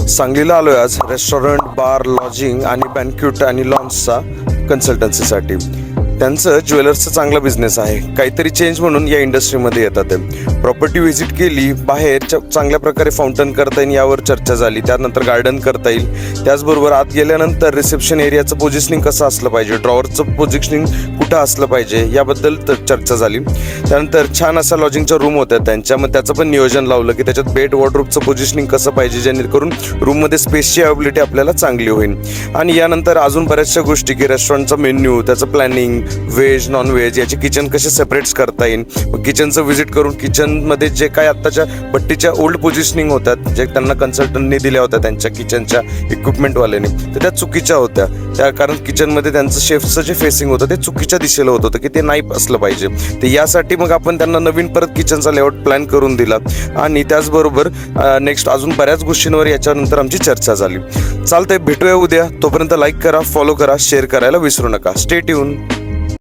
सांगलीला आलो आहे आज रेस्टॉरंट, बार, लॉजिंग आणि बँक्वेट आणि लॉन्सचा कन्सल्टन्सीसाठी. त्यांचं ज्वेलर्सचा चांगला बिझनेस आहे. काहीतरी चेंज म्हणून या इंडस्ट्रीमध्ये येतात ते. प्रॉपर्टी व्हिजिट केली, बाहेरच्या चांगल्या प्रकारे फाउंटन करता येईल यावर चर्चा झाली. त्यानंतर गार्डन करता येईल. त्याचबरोबर आत गेल्यानंतर रिसेप्शन एरियाचं पोझिशनिंग कसं असलं पाहिजे, ड्रॉवरचं पोझिशनिंग कुठं असलं पाहिजे याबद्दल चर्चा झाली. त्यानंतर छान असा लॉजिंगच्या रूम होत्या त्यांच्या, मग त्याचं पण नियोजन लावलं की त्याच्यात बेड, वॉर्डरोबचं पोझिशनिंग कसं पाहिजे जेणेकरून रूममध्ये स्पेसची अवेबिलिटी आपल्याला चांगली होईल. आणि यानंतर अजून बऱ्याचशा गोष्टी की रेस्टॉरंटचा मेन्यू, त्याचं प्लॅनिंग, व्हेज नॉन व्हेज याचे किचन कसे सेपरेट्स करता येईल. किचनचं व्हिजिट करून किचनमध्ये जे काय आत्ताच्या भट्टीच्या ओल्ड पोझिशनिंग होतात जे त्यांना कन्सल्टंटनी दिल्या होत्या त्यांच्या किचनच्या इक्विपमेंटवाल्याने, तर त्या चुकीच्या होत्या. त्या कारण किचनमध्ये त्यांचं शेफचं जे फेसिंग होतं ते चुकीच्या दिशेला होत होतं की ते नाही असलं पाहिजे. तर यासाठी मग आपण त्यांना नवीन परत किचनचा लेआउट प्लॅन करून दिला. आणि त्याचबरोबर नेक्स्ट अजून बऱ्याच गोष्टींवर याच्यानंतर आमची चर्चा झाली. चालतंय, भेटूया उद्या. तोपर्यंत लाईक करा, फॉलो करा, शेअर करायला विसरू नका. Stay tune.